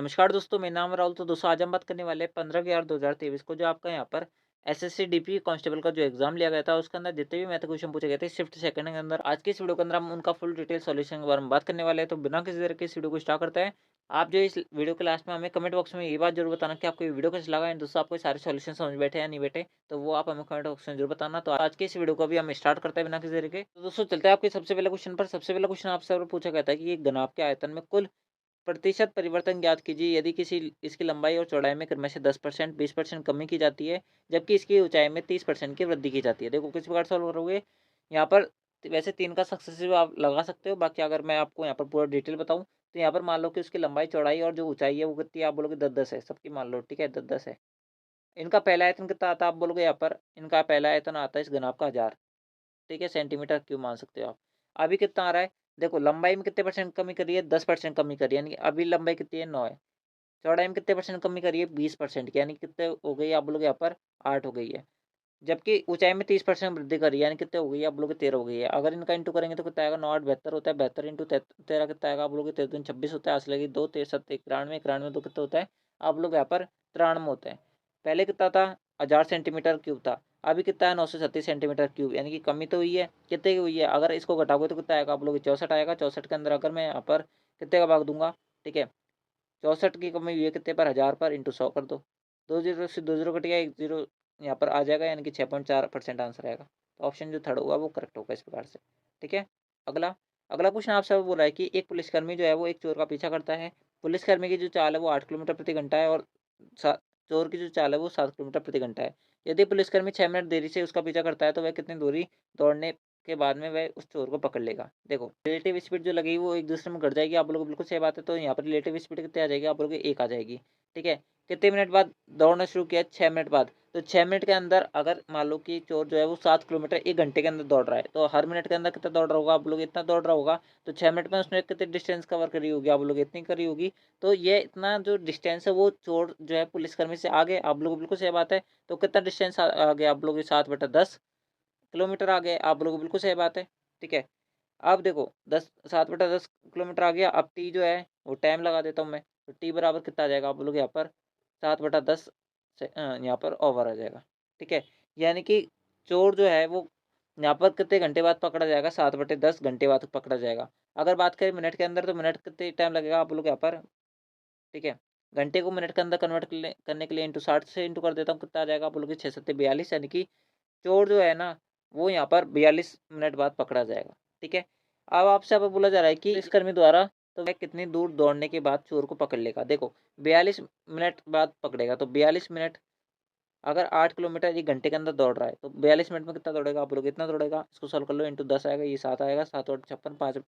नमस्कार दोस्तों, मेरा नाम है राहुल। तो दोस्तों आज हम बात करने वाले हैं 15/11/2023 को जो आपका यहाँ पर एसएससी डीपी कांस्टेबल का जो एग्जाम लिया गया था उसके अंदर जितने भी मैथ क्वेश्चन पूछे गए थे शिफ्ट सेकंड के अंदर, आज की इस वीडियो के अंदर हम उनका फुल डिटेल सॉल्यूशन के बारे में बात करने वाले हैं। तो बिना किसी तरह के इस वीडियो को स्टार्ट करते हैं। आप जो इस वीडियो के लास्ट में हमें कमेंट बॉक्स में ये बात जरूर बताना कि आपको ये वीडियो कैसे लगा एंड दोस्तों आपको ये सारे सॉल्यूशन समझ बैठे या नहीं बैठे, तो वो आप हमें कमेंट बॉक्स में जरूर बताना। तो आज के इस वीडियो को भी हम स्टार्ट करते हैं बिना किसी तरीके। तो दोस्तों चलते हैं आपके सबसे पहले क्वेश्चन पर। सबसे पहला क्वेश्चन आपसे पूछा गया था कि एक घनाभ के आयतन में कुल प्रतिशत परिवर्तन ज्ञात कीजिए यदि किसी इसकी लंबाई और चौड़ाई में क्रमशः से 10%, 20% कमी की जाती है, जबकि इसकी ऊंचाई में 30% की वृद्धि की जाती है। देखो किस प्रकार सॉल्व करोगे यहाँ पर। वैसे 3 का सक्सेसिव आप लगा सकते हो, बाकी अगर मैं आपको यहाँ पर पूरा डिटेल बताऊँ तो यहाँ पर मान लो कि उसकी लंबाई चौड़ाई और जो ऊंचाई है वो कितनी है, आप बोलोगे 10-10 है सबकी, मान लो ठीक है 10-10 है। इनका पहला आयतन कितना आता है, आप बोलोगे यहाँ पर इनका पहला आयतन आता है इस घनाभ का 1000, ठीक है, सेंटीमीटर क्यूब मान सकते हो आप। अभी कितना आ रहा है, देखो लंबाई में कितने परसेंट कमी करी है, 10% कमी करी है, यानी कि अभी लंबाई कितनी है 9 है। चौड़ाई में कितने परसेंट कमी करी है, 20% की, यानी कितने हो गई आप बोलोगे यहाँ पर 8 हो गई है। जबकि ऊंचाई में 30% वृद्धि करी है, यानी कितने हो गई है आप बोलोगे 13 हो गई है। अगर इनका इंटू करेंगे तो कितना आएगा, 9 8 72 होता है, 72 इंटू 13 कितना आएगा आप बोलोगे 13 दूनी 26 होता है, आंसर लगेगी 2 13 7 91, 91 तो कितना होता है आप लोग यहाँ पर 93 होता है। पहले कितना था, 1000 सेंटीमीटर क्यूब था, अभी कितना है 937 सेंटीमीटर क्यूब, यानी कि कमी तो हुई है, कितने की हुई है। अगर इसको घटाओगे तो कितना आएगा आप लोग 64 आएगा। 64 के अंदर अगर मैं यहाँ पर कितने का भाग दूंगा, ठीक है, 64 की कमी हुई है कितने पर, 1000 पर, इंटू 100 कर दो, 2 जीरो से 2 जीरो कट गया, 1 जीरो यहाँ पर आ जाएगा, यानी कि 6.4% आंसर आएगा। तो ऑप्शन जो थर्ड होगा वो करेक्ट होगा इस प्रकार से, ठीक है। अगला अगला क्वेश्चन आपसे बोला है कि एक पुलिसकर्मी जो है वो एक चोर का पीछा करता है। पुलिसकर्मी की जो चाल है वो 8 किलोमीटर प्रति घंटा है और चोर की जो चाल है वो 7 किलोमीटर प्रति घंटा है। यदि पुलिसकर्मी 6 मिनट देरी से उसका पीछा करता है तो वह कितनी दूरी दौड़ने के बाद में वह उस चोर को पकड़ लेगा। देखो रिलेटिव स्पीड जो लगेगी वो एक दूसरे में घट जाएगी, आप लोग बिल्कुल सही बात है। तो यहाँ पर रिलेटिव स्पीड कितनी आ जाएगी, आप लोग 1 आ जाएगी, ठीक है। कितने मिनट बाद दौड़ना शुरू किया, 6 मिनट बाद। तो 6 मिनट के अंदर अगर मान लो कि चोर जो है वो 7 किलोमीटर 1 घंटे के अंदर दौड़ रहा है, तो हर मिनट के अंदर कितना दौड़ रहा होगा, आप लोग इतना दौड़ रहा होगा। तो 6 मिनट में उसने कितनी डिस्टेंस कवर करी होगी, आप लोग इतनी करी होगी। तो ये इतना जो डिस्टेंस है वो चोर जो है पुलिसकर्मी से आगे, आप लोग बिल्कुल सही बात है। तो कितना डिस्टेंस आ गया आप लोग, 7/10 किलोमीटर आ गए, आप लोग बिल्कुल सही बात है, ठीक है। अब देखो 7/10 किलोमीटर आ गया। अब टी जो है वो टाइम लगा देता हूँ मैं, तो टी बराबर कितना आ जाएगा आप लोग यहाँ पर 7/10 से यहाँ पर ओवर आ जाएगा, ठीक है। यानी कि चोर जो है वो यहाँ पर कितने घंटे बाद पकड़ा जाएगा, 7/10 घंटे बाद पकड़ा जाएगा। अगर बात करें मिनट के अंदर तो मिनट कितने टाइम लगेगा आप लोग यहाँ पर, ठीक है। घंटे को मिनट के अंदर कन्वर्ट करने के लिए इंटू 60 से इंटू कर देता हूँ, कितना आ जाएगा आप बोलोगे 6 7 42, यानी कि चोर जो है ना वो यहाँ पर 42 मिनट बाद पकड़ा जाएगा, ठीक है। अब आपसे अब बोला जा रहा है कि इस कर्मी द्वारा तो वह कितनी दूर दौड़ने के बाद चोर को पकड़ लेगा। देखो 42 मिनट बाद पकड़ेगा, तो 42 मिनट, अगर 8 किलोमीटर 1 घंटे के अंदर दौड़ रहा है तो 42 मिनट में कितना दौड़ेगा आप लोग, इतना दौड़ेगा। इसको सॉल्व कर लो, इंटू 10 आएगा, ये 7 आएगा, 7 और 56,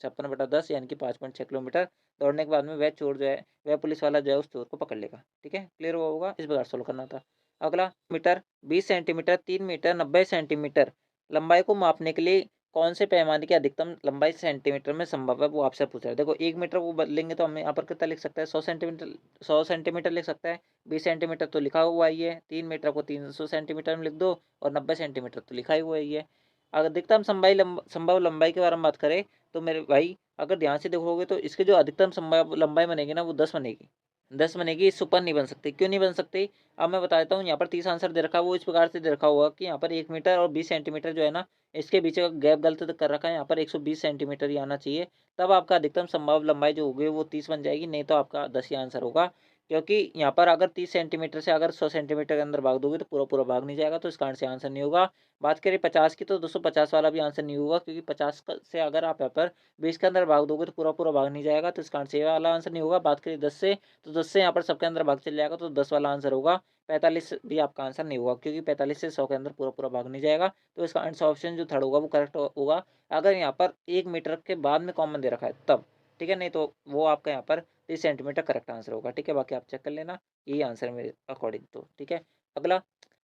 56/10 यानी कि 5.6 किलोमीटर दौड़ने के बाद में वह चोर जो है वह पुलिस वाला जो है उस चोर को पकड़ लेगा, ठीक है। क्लियर हुआ होगा, इस प्रकार सॉल्व करना था। अगला मीटर 20 सेंटीमीटर, 3 मीटर 90 सेंटीमीटर लंबाई को मापने के लिए कौन से पैमाने की अधिकतम लंबाई सेंटीमीटर में संभव है वो आपसे पूछ रहा है। देखो 1 मीटर वो बदलेंगे तो हम यहाँ पर कितना लिख सकते हैं, 100 सेंटीमीटर, 100 सेंटीमीटर लिख सकता है। 20 सेंटीमीटर तो लिखा हुआ ही है, 3 मीटर को 300 सेंटीमीटर में लिख दो और 90 सेंटीमीटर तो लिखा ही हुआ ही है। अगर अधिकतम संभव लंबाई के बारे में बात करें तो मेरे भाई अगर ध्यान से देखोगे तो इसकी जो अधिकतम संभव लंबाई बनेगी ना वो 10 बनेगी, 10 बनेगी, इससे ऊपर नहीं बन सकती। क्यों नहीं बन सकती, अब मैं बता देता हूँ। यहाँ पर 30 आंसर दे रखा है, वो इस प्रकार से दे रखा हुआ कि यहाँ पर 1 मीटर और 20 सेंटीमीटर जो है ना इसके बीच का गैप गलत कर रखा है, यहाँ पर 120 सेंटीमीटर ही आना चाहिए। तब आपका अधिकतम संभव लंबाई जो होगी वो 30 बन जाएगी, नहीं तो आपका 10 ही आंसर होगा। क्योंकि यहाँ पर अगर 30 सेंटीमीटर से अगर 100 सेंटीमीटर के अंदर भाग दोगे तो पूरा पूरा भाग नहीं जाएगा, तो इस कारण से आंसर नहीं होगा। बात करें 50 की तो 250 वाला भी आंसर नहीं होगा, क्योंकि 50 से अगर आप यहाँ पर 20 के अंदर भाग दोगे तो पूरा पूरा भाग नहीं जाएगा, तो इस कारण से ये वाला आंसर नहीं होगा। बात करें 10 से तो 10 से यहाँ पर सबके अंदर भाग चल जाएगा, तो 10 वाला आंसर होगा। 45 भी आपका आंसर नहीं होगा, क्योंकि 45 से 100 के अंदर पूरा पूरा भाग नहीं जाएगा, तो इसका आंसर ऑप्शन जो थर्ड होगा वो करेक्ट होगा। अगर यहाँ पर 1 मीटर के बाद में कॉमन दे रखा है तब, ठीक है, नहीं तो वो आपका यहाँ पर 30 सेंटीमीटर करेक्ट आंसर होगा, ठीक है। बाकी आप चेक कर लेना, यही आंसर है मेरे अकॉर्डिंग तो, ठीक है। अगला,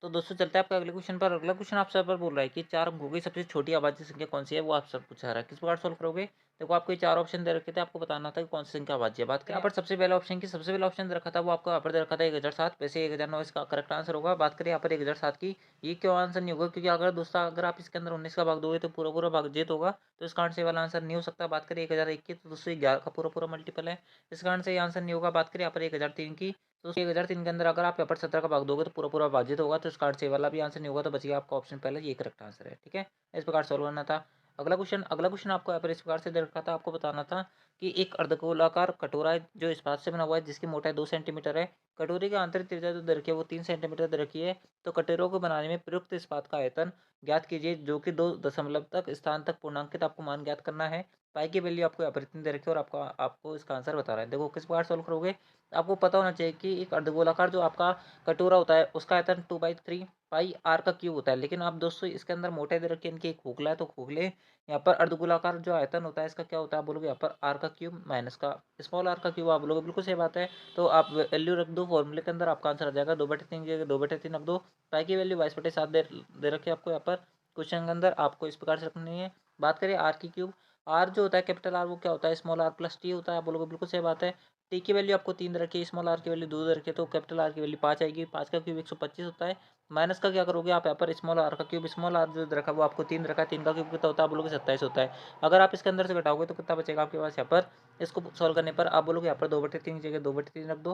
तो दोस्तों चलते हैं आपका अगले क्वेश्चन पर। अगला क्वेश्चन आपसे पर बोल रहा है कि 4 अंकों की सबसे छोटी आभाज्य संख्या कौन सी है, वो आपसे पूछा रहा है, किस प्रकार सॉल्व करोगे। देखो आपको ये 4 ऑप्शन दे रखे थे, आपको बताना था कि कौन सी संख्या भाज्य है। बात करें यहाँ पर सबसे पहले ऑप्शन की, सबसे पहला ऑप्शन दे रखा था वो आपको यहाँ पर दे रखा था 1007, वैसे 1009 इसका करेक्ट आंसर होगा। बात करें यहाँ पर 1007 की, ये क्यों आंसर नहीं होगा, क्योंकि अगर दोस्तों अगर आप इसके अंदर 19 का भाग दोगे तो पूरा पूरा भाग जीत होगा, तो इस कारण से ये वाला आंसर नहीं हो सकता। बात करें 1001 की, तो दोस्तों 11 का पूरा पूरा मल्टीपल है, इस कारण से ये आंसर नहीं होगा। बात करें यहाँ पर 1003 की, तो 1003 के अंदर अगर आप यहाँ पर 17 का भाग दोगे तो पूरा पूरा भाजित होगा, तो इस कार्ड से वाला भी आंसर नहीं होगा, तो बचिए आपका ऑप्शन पहले ये करेक्ट आंसर है। ठीक है, इस प्रकार सॉल्व करना था। अगला क्वेश्चन आपको यहाँ पर इस प्रकार से दे रखा था, आपको बताना था कि एक अर्धगोलाकार कटोरा है जो इस्पात से बना हुआ है, जिसकी मोटाई 2 सेंटीमीटर है। कटोरे की आंतरिक त्रिज्या जो दे रखी है वो 3 सेंटीमीटर दे रखी है। तो कटोरों को बनाने में प्रयुक्त इस्पात का आयतन ज्ञात कीजिए, जो कि 2 दशमलव तक स्थान तक पूर्णांकित आपको मान ज्ञात करना है। पाई की वैल्यू आपको यहाँ पर इतनी दे रखी है और आपको इसका आंसर बता रहा है। देखो किस प्रकार सॉल्व करोगे, आपको पता होना चाहिए कि एक अर्धगोलाकार जो आपका कटोरा होता है उसका आयतन 2/3 पाई आर का क्यूब होता है। लेकिन आप दोस्तों इसके अंदर मोटाई दे रखी है इनकी, एक खोखला है तो खोखले यहाँ पर अर्धगोलाकार जो आयतन होता है इसका क्या होता है, आप बोलोगे यहाँ पर आर का क्यूब माइनस का स्मॉल आर का क्यूब, आप बोलोगे बिल्कुल सही बात है। तो आप वैल्यू रख दो फॉर्मूले के अंदर, आपका आंसर आ जाएगा 2/3 की जगह 2/3 रख दो। पाई की वैल्यू 22/7 दे रखी है आपको यहाँ पर क्वेश्चन के अंदर, आपको इस प्रकार से रखनी है। बात करें आर की क्यूब, आर जो होता है कैपिटल आर वो क्या होता है, स्मॉल आर प्लस टी होता है, आप बोलोगे बिल्कुल सही बात है। टी की वैल्यू आपको 3 रखी है, स्मॉल आर की वैल्यू 2 रखी है, तो कैपिटल आर की वैल्यू 5 आएगी। 5 का क्यूब 125 होता है। माइनस का क्या करोगे आप यहाँ पर, स्मॉल आर का क्यूब, स्मॉल आर जो रखा है वो आपको 3 रखा है, 3 का क्यूब कितना होता है, आप बोलोगे 27 होता है। अगर आप इसके अंदर से घटाओगे तो कितना बचेगा आपके पास यहाँ पर, इसको सॉल्व करने पर आप बोलोगे यहाँ पर 2/3 की जगह 2/3 रख दो।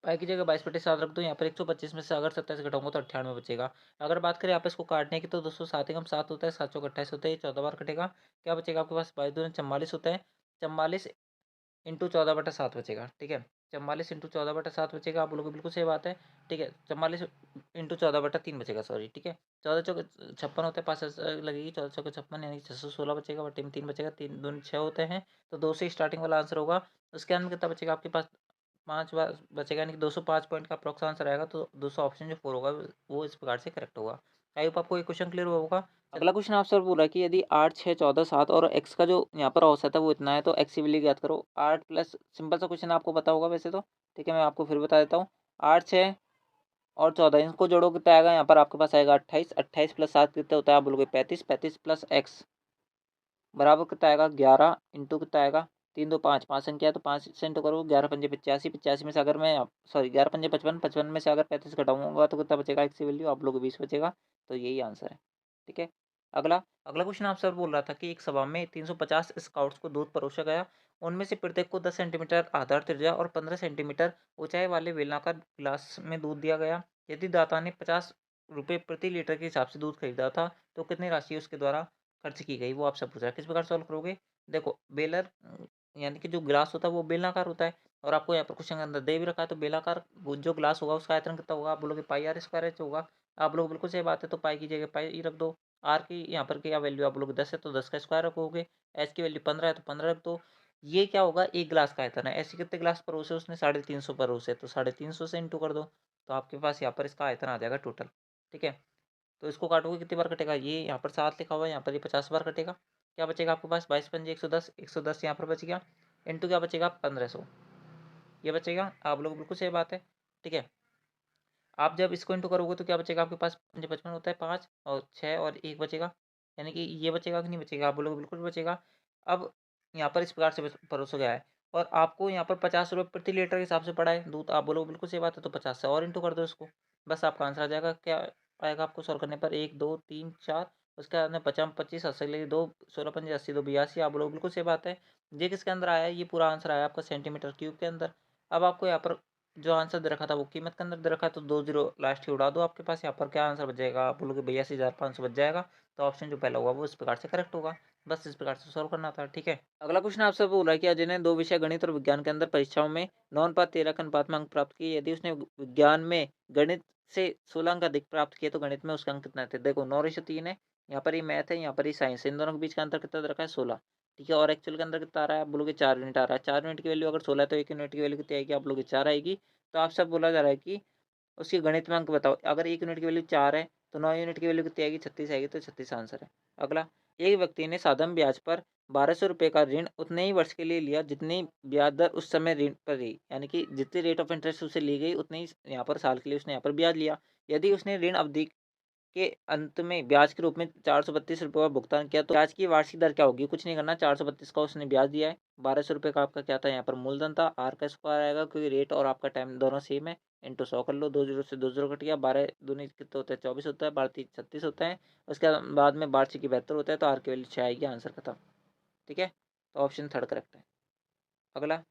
पाई की जगह 22/7 रख दो। यहाँ पर 125 में से अगर 27 घटाऊंगा तो 98 बचेगा। अगर बात करें आप इसको काटने की, तो दोस्तों 7 एकम 7 होता है, 7 चौक 28 होता है, ये 14 बार कटेगा। क्या बचेगा आपके पास, 22×2 = 44 होता है। 44 इंटू 14/7 बचेगा। ठीक है, 44 इंटू 14/7 बचेगा, आप बोलोगे बिल्कुल सही बात है। ठीक है, 44 इंटू 14/3 बचेगा, सॉरी। ठीक है, 14 चौक 56 होता है, 5 लगेगी, 14 चौक 56 यानी 616 बचेगा, बटे में 3 बचेगा, 3 दूनी 6 होते हैं, तो 2 से स्टार्टिंग वाला आंसर होगा। उसके अंदर कितना बचेगा आपके पास, 5 बार बचेगा, यानी कि 205 पॉइंट का अप्रोक्स आंसर आएगा। तो दूसरा ऑप्शन जो 4 होगा वो इस प्रकार से करेक्ट होगा। आई होप आपको ये क्वेश्चन क्लियर हुआ होगा। अगला क्वेश्चन आपसे बोल रहा है कि यदि 8, 6, 14, 7 और एक्स का जो यहाँ पर औसत है वो इतना है, तो एक्स की वैल्यू ज्ञात करो। 8 प्लस, सिंपल सा क्वेश्चन आपको पता होगा वैसे तो। ठीक है, मैं आपको फिर बता देता हूँ। 8, 6 और 14 इनको जोड़ो, कितना आएगा यहाँ पर आपके पास आएगा 28। 28 प्लस 7 कितना होता है, आप बोलोगे 35। 35 प्लस एक्स बराबर कितना आएगा 11 इंटू कितना आएगा 3 2 5, 5 संख्या है तो 5 से इंटू करो, 11 पंजे 85। 85 में से अगर मैं, सॉरी 11 पंजे 55, 55 में से अगर 35 घटाऊंगा तो कितना बचेगा एक्स की वैल्यू, आप लोग 20 बचेगा। तो यही आंसर है। ठीक है, अगला अगला क्वेश्चन आपसे बोल रहा था कि एक सभा में 350 स्काउट्स को दूध परोसा गया। उनमें से प्रत्येक को 10 सेंटीमीटर आधार त्रिज्या और 15 सेंटीमीटर ऊंचाई वाले बेलनाकार गिलास में दूध दिया गया। यदि दाता ने 50 रुपये प्रति लीटर के हिसाब से दूध खरीदा था, तो कितनी राशि उसके द्वारा खर्च की गई, वो आपसे पूछ रहा है। किस प्रकार सॉल्व करोगे, देखो बेलर यानी कि जो ग्लास होता है वो बेलनाकार होता है, और आपको यहाँ पर क्वेश्चन के अंदर दे भी रखा है, तो बेलनाकार वो जो ग्लास होगा उसका आयतन कितना होगा, आप बोलोगे पाई आर स्क्वायर एच होगा। आप लोग बिल्कुल सही बात है, तो पाई की जगह पाई रख दो। आर की यहाँ पर क्या वैल्यू, आप लोग 10 है तो 10 का स्क्वायर रखोगे। एच की वैल्यू 15 है तो 15 रख दो। ये क्या होगा, एक ग्लास का आयतन है। ऐसे कितने ग्लास परोसे उसने, 350 परोसे, तो 350 से इंटू कर दो, तो आपके पास यहाँ पर इसका आयतन आ जाएगा टोटल। ठीक है, तो इसको काटोगे कितनी बार कटेगा, ये यहाँ पर 7 लिखा हुआ है, यहाँ पर ये 50 बार कटेगा। क्या बचेगा आपके पास, 22 पंजे 110, 110 यहाँ पर बच गया, इंटू क्या बचेगा 1500, ये बचेगा। आप लोग बिल्कुल सही बात है। ठीक है, आप जब इसको इंटू करोगे तो क्या बचेगा आपके पास, पंजे 55 होता है, 5 और 6 और 1 बचेगा, यानी कि ये बचेगा कि नहीं बचेगा, आप लोग बिल्कुल बचेगा। अब यहाँ पर इस प्रकार से परोसा गया है, और आपको यहाँ पर 50 रुपये प्रति लीटर के हिसाब से पड़ा है दूध, आप बोलोगे बिल्कुल सही बात है, तो 50 से और इंटू कर दो इसको, बस आपका आंसर आ जाएगा। क्या आएगा आपको सॉल्व करने पर, 1 2 3 4, उसके बाद में 50 25 अस्सी लगे 2, 16 पंजे 80, 2 82, आप लोग बिल्कुल सही बात है। ये किसके अंदर आया है, ये पूरा आंसर आया आपका सेंटीमीटर क्यूब के अंदर। अब आपको यहाँ पर जो आंसर दे रखा था वो कीमत के अंदर दे रखा है, तो 2 जीरो लास्ट की उड़ा दो, आपके पास यहाँ पर क्या आंसर बच जाएगा, आप बोलोगे 82,500 बच जाएगा। तो ऑप्शन जो पहला होगा वो इस प्रकार से करेक्ट होगा। बस इस प्रकार से सॉल्व करना था। ठीक है, अगला क्वेश्चन आपसे बोल रहा है कि अजय ने 2 विषय गणित और विज्ञान के अंदर परीक्षाओं में 9 अनुपात 13 के अनुपात में अंक प्राप्त किए। यदि उसने विज्ञान में गणित से 16 अंक अधिक प्राप्त किए तो गणित में उसके अंक कितने थे। देखो 9:3 है, यहाँ पर ये मैथ है, यहाँ पर ये साइंस है, इन दोनों के बीच का अंतर कितना दे रखा है 16। ठीक है, और एक्चुअल के अंदर कितना आ रहा है, आप बोलोगे 4 यूनिट आ रहा है। 4 यूनिट की वैल्यू अगर 16 है तो 1 यूनिट की वैल्यू कितनी आएगी, आप लोग 4 आएगी। तो आपसे बोला जा रहा है कि उसकी गणित में अंक बताओ। अगर 1 यूनिट की वैल्यू 4 है तो 9 यूनिट की वैल्यू कितनी आएगी, 36 आएगी, तो 36 आंसर है। अगला, एक व्यक्ति ने साधारण ब्याज पर 1200 रुपये का ऋण उतने ही वर्ष के लिए लिया जितनी ब्याज दर उस समय ऋण पर रही, यानी कि जितनी रेट ऑफ इंटरेस्ट उसे ली गई उतनी ही यहाँ पर साल के लिए उसने यहाँ पर ब्याज लिया। यदि उसने ऋण अवधि के अंत में ब्याज के रूप में 432 रुपये का भुगतान किया, तो ब्याज की वार्षिक दर क्या होगी? कुछ नहीं करना, 432 का उसने ब्याज दिया है, 1200 रुपये का आपका क्या था यहाँ पर मूलधन था, आर का स्क्वायर आएगा क्योंकि रेट और आपका टाइम दोनों सेम है, इंटू 100 कर लो, 2 जीरो से 2 जीरो कट गया, 12 दूनी कितने होते हैं 24 होता है, 12 तीन 36 होता है, उसके बाद में वार्षिक की 72 होता है, तो आर की वैल्यू 6 आएगी, आंसर खत्म। ठीक है, तो ऑप्शन थर्ड करेक्ट है। अगला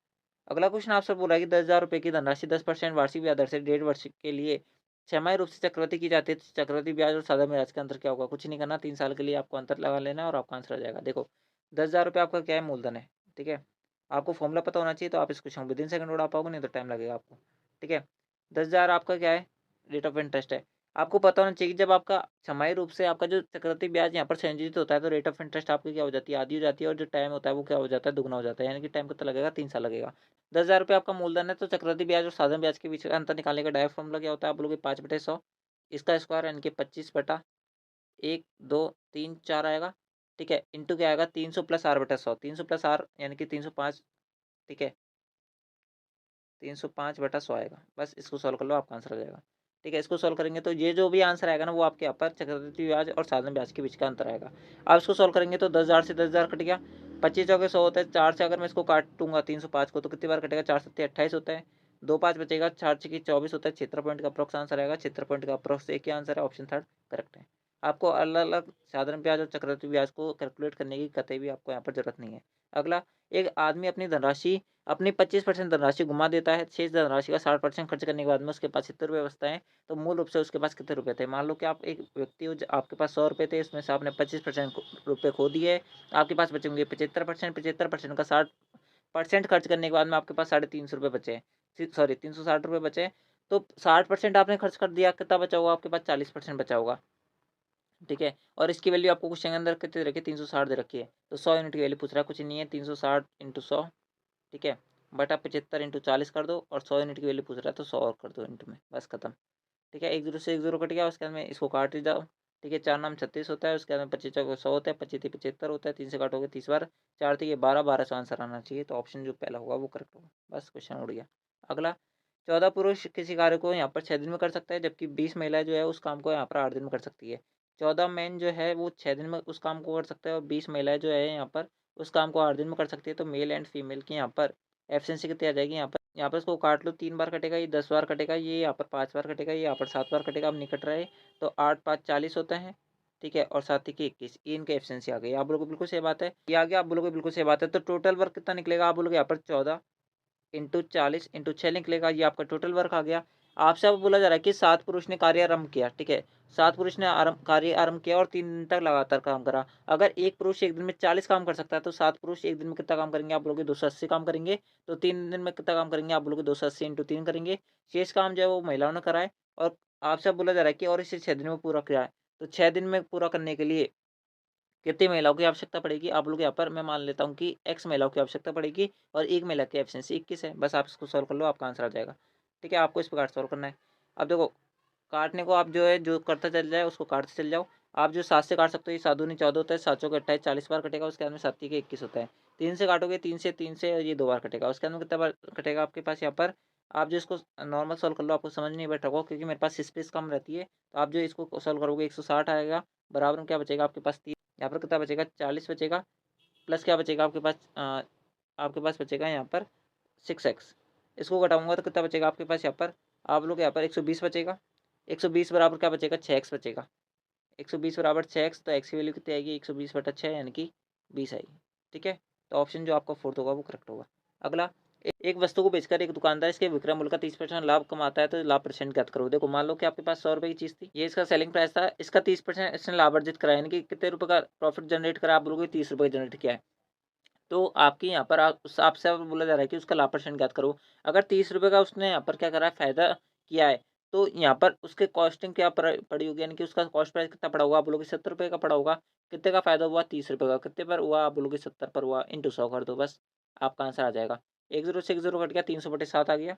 अगला क्वेश्चन आपसे बोला है कि 10,000 रुपये की धनराशि 10% वार्षिक ब्याज दर से 1.5 वर्ष के लिए छमाही रूप से चक्रवृद्धि की जाती है, तो चक्रवृद्धि ब्याज और साधारण ब्याज का अंतर क्या होगा? कुछ नहीं करना, 3 साल के लिए आपको अंतर लगा लेना है और आपका आंसर आ जाएगा। देखो 10,000 रुपये आपका क्या है? मूलधन है। ठीक है, आपको फॉर्मूला पता होना चाहिए, तो आप इस क्वेश्चन विद इन सेकंड उड़ा पाओगे, नहीं तो टाइम लगेगा आपको। ठीक है, 10,000 आपका क्या है? रेट ऑफ इंटरेस्ट है। आपको पता होना चाहिए कि जब आपका छमाही रूप से आपका जो चक्रवृद्धि ब्याज यहाँ पर संयोजित होता है, तो रेट ऑफ इंटरेस्ट आपकी क्या हो जाती है? आधी हो जाती है, और जो टाइम होता है वो क्या हो जाता है? दुगना हो जाता है, यानी कि टाइम कितना लगेगा? 3 साल लगेगा। 10,000 रुपये आपका मूलधन है, तो चक्रवृद्धि ब्याज और साधारण ब्याज के बीच का अंतर निकालने का डायरेक्ट फॉर्मूला क्या होता है? आप बोलोगे 5/100, इसका स्क्वायर यानी कि 25/1 2 3 4 आएगा। ठीक है, इंटू क्या आएगा? 300 प्लस r/100, 300 प्लस आर यानी कि 305। ठीक है, 305/100 आएगा। बस इसको सॉल्व कर लो, आपका आंसर आ जाएगा। ठीक है, इसको सॉल्व करेंगे तो ये जो भी आंसर आएगा ना, वो आपके यहाँ पर चक्रवृद्धि ब्याज और साधारण ब्याज के बीच का अंतर आएगा। अब इसको सॉल्व करेंगे तो 10,000 से 10,000 कट गया, 25 चौके 100 होता है, 4 से अगर मैं इसको काटूंगा 305 को, तो कितनी बार कटेगा? 4 सत्ते 28 होता है, 2 5 बचेगा, 4 छक्के 24 होता है, 76 पॉइंट का अप्रोक्स आंसर आएगा। 76 पॉइंट का अप्रोक्स एक ही आंसर है, ऑप्शन थर्ड करेक्ट है। आपको अलग अलग साधारण ब्याज और चक्रवृद्धि ब्याज को कैलकुलेट करने की कतई भी आपको यहाँ पर जरूरत नहीं है। अगला, एक आदमी अपनी 25% धनराशि घुमा देता है, शेष धनराशि का 60% खर्च करने के बाद में उसके पास 70 रुपये बचता है, तो मूल रूप से उसके पास कितने रुपए थे? मान लो कि आप एक व्यक्ति हो, आपके पास 100 रुपये थे, इसमें से आपने 25% रुपये खो दिए, आपके पास बचेंगे 75%, 75% का 60% खर्च करने के बाद में आपके पास 350 रुपये बचे, सॉरी 360 रुपये बचे, तो 60% आपने खर्च कर दिया, कितना बचा होगा? आपके पास 40% बचा होगा। ठीक है, और इसकी वैल्यू आपको क्वेश्चन के अंदर कितने दे रखी है? 360 दे रखी है, तो 100 यूनिट की वैल्यू पूछ रहा है, कुछ नहीं है, 360 इंटू 100। ठीक है, बटा 75 इंटू 40 कर दो, और 100 यूनिट की वैल्यू पूछ रहा है, तो 100 और कर दो इंटू में, बस खत्म। ठीक है, एक जीरो से एक जीरो कट गया, उसके बाद में इसको काट ही जाओ। ठीक है, 4 नाम 36 होता है, उसके बाद में 25 चौके 100 होता है, 25 75 होता है, 3 से काटोगे 30 बार, 4 थी 12, 12 से आंसर आना चाहिए, तो ऑप्शन जो पहला होगा वो करेक्ट होगा। बस क्वेश्चन उड़ गया। अगला, 14 पुरुष किसी कार्य को यहाँ पर 6 दिन में कर सकता है, जबकि 20 महिलाएं जो है उस काम को यहाँ पर 8 दिन में कर सकती है। 14 मैन जो है वो 6 दिन में उस काम को कर सकता है, और 20 महिलाएं जो है यहाँ पर उस काम को 8 दिन में कर सकती है, तो मेल एंड फीमेल की यहाँ पर एफिशिएंसी कितनी आ जाएगी? यहाँ पर इसको काट लो, 3 बार कटेगा, ये 10 बार कटेगा, ये यहाँ पर 5 बार कटेगा, ये यहाँ पर 7 बार कटेगा, अब नहीं कट रहा है, तो 8 5 40 होता है। ठीक है, और 7 की 21, ये इनकी एफिशिएंसी आ गई। आप बोलोगे बिल्कुल सही बात है, ये आ गया, आप बोलोगे बिल्कुल सही बात है, तो टोटल वर्क कितना निकलेगा? आप बोलोगे यहाँ पर 14 इंटू 40 इंटू 6 निकलेगा, ये आपका टोटल वर्क आ गया। आपसे अब बोला जा रहा है कि 7 पुरुष ने कार्य आरंभ किया। ठीक है, 7 पुरुष ने कार्य आरंभ किया और 3 दिन तक लगातार काम करा। अगर एक पुरुष एक दिन में 40 काम कर सकता है, तो 7 पुरुष एक दिन में कितना काम करेंगे? आप बोलोगे 280 काम करेंगे, तो 3 दिन में कितना काम करेंगे? आप बोलोगे 280 इंटू 3 करेंगे। शेष काम जो है वो महिलाओं ने कराए, और आपसे अब बोला जा रहा है कि और इसे 6 दिन में पूरा किया है, तो 6 दिन में पूरा करने के लिए कितनी महिलाओं की आवश्यकता पड़ेगी? आप लोग यहाँ पर मैं मान लेता हूँ कि एक्स महिलाओं की आवश्यकता पड़ेगी, और एक महिला की एफिशिएंसी 21 है। बस आप इसको सॉल्व कर लो, आपका आंसर आ जाएगा। ठीक है, आपको इस प्रकार सॉल्व करना है। अब देखो, काटने को आप जो है जो करता चल जाए उसको काटते चल जाओ। आप जो 7 से काट सकते हो, ये 7 दूनी 14 होता है, 7 चौके 28, 40 बार कटेगा, उसके बाद में 7 के 21 होता है। 3 से काटोगे, 3 से ये 2 बार कटेगा, उसके बाद में कितना बार कटेगा आपके पास यहाँ पर? आप जो इसको नॉर्मल सॉल्व कर लो, आपको समझ नहीं बैठा होगा क्योंकि मेरे पास स्पेस कम रहती है, तो आप जो इसको सॉल्व करोगे 160 आएगा, बराबर में क्या बचेगा आपके पास? यहाँ पर कितना बचेगा? 40 बचेगा, प्लस क्या बचेगा आपके पास? आपके पास बचेगा यहाँ पर 6x। इसको घटाऊंगा तो कितना बचेगा आपके पास यहाँ पर? आप लोग यहाँ पर 120 बचेगा, 120 बराबर क्या बचेगा? 6x बचेगा। 120 बराबर 6x, तो x की वैल्यू कितनी आएगी? 120/6 यानी कि 20 आएगी। ठीक है, तो ऑप्शन जो आपका फोर्थ होगा वो करेक्ट होगा। अगला, एक वस्तु को बेचकर एक दुकानदार इसके विक्रय मूल्य का 30% लाभ कमाता है, तो लाभ परसेंट ज्ञात करो। देखो, मान लो कि आपके पास 100 रुपये की चीज़ थी, ये इसका सेलिंग प्राइस था, इसका 30% इसने लाभ अर्जित करा, यानी कि कितने रुपये का प्रॉफिट जनरेट करा? आप बोलोगे 30 रुपये जनरेट किया है, तो आपकी यहाँ पर उस आपसे अब बोला जा रहा है कि उसका लाभ परसेंट ज्ञात करो। अगर 30 रुपये का उसने यहाँ पर क्या करा है? फायदा किया है, तो यहाँ पर उसके कॉस्टिंग क्या पड़ी होगी, यानी कि उसका कॉस्ट प्राइस कितना पड़ा होगा? आप बोलोगे 70 रुपये का पड़ा होगा। कितने का फायदा हुआ? 30 रुपये का। कितने पर हुआ? आप बोलोगे 70 पर हुआ, इंटू 100 कर दो, बस आपका आंसर आ जाएगा। एक जीरो से एक जीरो कट गया, 300/7 आ गया,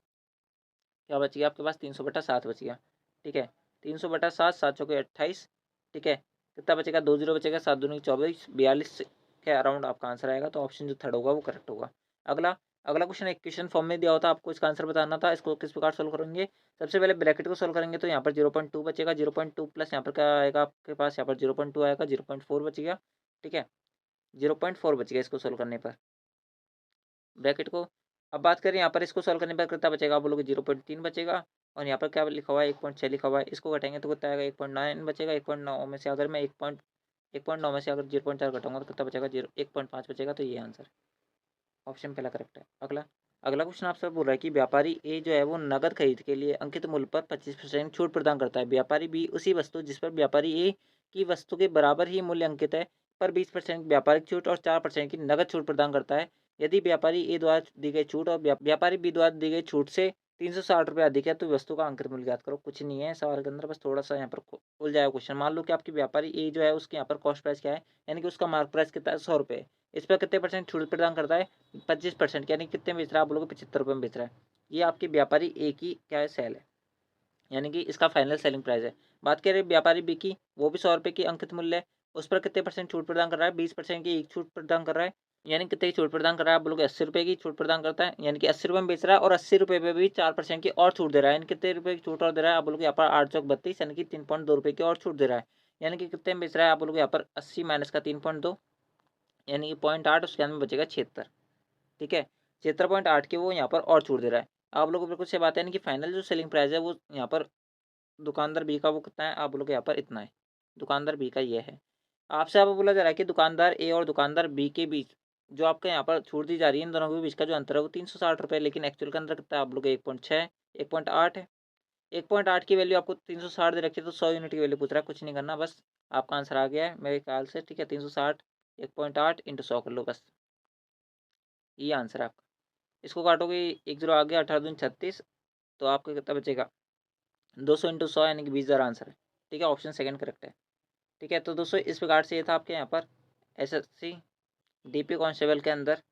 क्या बच गया आपके पास? 300/7 बच गया। ठीक है, 300/7, 7 चौके 28। ठीक है, कितना बचेगा? 2 जीरो बचेगा, 7 दूनी 24, 42 के अराउंड आपका आंसर आएगा, तो ऑप्शन जो थर्ड होगा वो करेक्ट होगा। अगला, अगला क्वेश्चन इक्वेशन फॉर्म में दिया होता है, आपको इसका आंसर बताना था। इसको किस प्रकार सोल्व करेंगे? सबसे पहले ब्रैकेट को सोल्व करेंगे तो यहाँ पर 0.2 बचेगा, 0.2 प्लस यहाँ पर क्या आएगा आपके पास, यहाँ पर 0.2 आएगा, 0.4 बच गया। ठीक है, 0.4 बच गया इसको सोल्व करने पर ब्रैकेट को। अब बात करें यहाँ पर, इसको सोल्व करने पर कितना बचेगा? आप बोलोगे 0.3 बचेगा, और यहाँ पर क्या लिखा हुआ है? 1.6 लिखा हुआ है। इसको घटाएंगे तो कितना आएगा? 1.9 बचेगा। 1.9 में से अगर मैं 1.9 में से अगर 0.4 घटाऊंगा तो कितना बचेगा? 1.5 बचेगा। तो ये आंसर ऑप्शन पहला करेक्ट है। अगला अगला क्वेश्चन आपसे बोल रहा है कि व्यापारी ए जो है वो नगद खरीद के लिए अंकित मूल्य पर 25% छूट प्रदान करता है। व्यापारी बी उसी वस्तु जिस पर व्यापारी ए की वस्तु के बराबर ही मूल्य अंकित है पर 20% व्यापारिक छूट और 4% की नगद छूट प्रदान करता है। यदि व्यापारी ए द्वारा दी गई छूट और व्यापारी बी द्वारा दी गई छूट से 360 रुपये अधिक है तो वस्तु का अंकित मूल्य ज्ञात करो। कुछ नहीं है सवाल के अंदर, बस थोड़ा सा यहाँ पर उल जाएगा क्वेश्चन। मान लो कि आपकी व्यापारी ए जो है उसके यहाँ पर कॉस्ट प्राइस क्या है, यानी कि उसका मार्क प्राइस कितना है? 100 रुपये। इस पर कितने परसेंट छूट प्रदान करता है? 25%, यानी कितने बेच रहा है? आप लोगों को 75 रुपये में बेच रहा है। ये आपकी व्यापारी ए की क्या है? सेल है, यानी कि इसका फाइनल सेलिंग प्राइस है। बात करें व्यापारी बी की, वो भी 100 रुपये की अंकित मूल्य है। उस पर कितने परसेंट छूट प्रदान कर रहा है? 20% की एक छूट प्रदान कर रहा है, यानी कितने की छूट प्रदान कर रहा है? आप बोलोगे 80 रुपये की छूट प्रदान करता है, यानी कि 80 रुपये में बेच रहा है और 80 रुपये पे भी 4% की और छूट दे रहा है। यानी कितने रुपये की छूट और दे रहा है? आप बोलोगे यहाँ पर 832, यानी कि 3.2 रुपये की और छूट दे रहा है। यानी कि कितने में बेच रहा है? आप बोलोगे यहाँ पर 80 माइनस का 3.2, यानी कि 0.8, उसके अंदर बचेगा 76। ठीक है, 76.8 की वो यहाँ पर और छूट दे रहा है। आप लोगों को बिल्कुल से बात है, यानी कि फाइनल जो सेलिंग प्राइस है वो यहाँ पर दुकानदार बी का वो कितना है? आप बोलोगे यहाँ पर इतना है, दुकानदार बी का ये है। आपसे आप बोला जा रहा है कि दुकानदार ए और दुकानदार बी के बीच जो आपके यहाँ पर छूट दी जा रही है, इन दोनों के बीच का जो अंतर है वो 360 रुपये, लेकिन एक्चुअल का अंतर कितना है? आप लोग 1.6, 1.8 है। 1.8 की वैल्यू आपको 360 दे रखी है, तो 100 यूनिट की वैल्यू पूछ रहा है। कुछ नहीं करना, बस आपका आंसर आ गया है मेरे ख्याल से। ठीक है, 360 1.8 इंटू 100 कर लो, बस ये आंसर है आपका। इसको काटोगे, 1 0 आ गया, 18×2 = 36, तो आपको कितना बचेगा? 200 इंटू 100, यानी कि 20,000 आंसर है। ठीक है, ऑप्शन सेकंड करेक्ट है। ठीक है, तो दोस्तों इस प्रकार से ये था आपके यहाँ पर एसएससी डीपी कांस्टेबल के अंदर।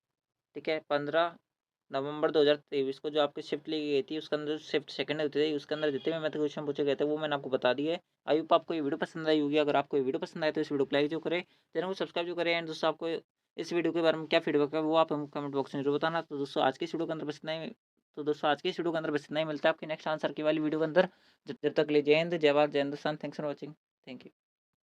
ठीक है, 15 नवंबर 2023 को जो आपकी शिफ्ट ली गई थी, उसके अंदर शिफ्ट सेकंड होती थी, उसके अंदर जितने भी मैथ क्वेश्चन पूछे गए थे वो मैंने आपको बता दिए। आई होप आपको ये वीडियो पसंद आई होगी। अगर आपको ये वीडियो पसंद आए तो इस वीडियो को लाइक जो करें, चैनल को सब्सक्राइब जो करें, एंड दोस्तों आपको इस वीडियो के बारे में क्या फीडबैक है वो आप हमको कमेंट बॉक्स में जरूर बताना। तो दोस्तों आज की इस वीडियो के अंदर बस इतना ही। मिलता है आपके नेक्स्ट आंसर की वाली वीडियो के अंदर। जब तक ले जय हिंद, जय भारत, जय Hindustan. Thanks for watching. Thank you.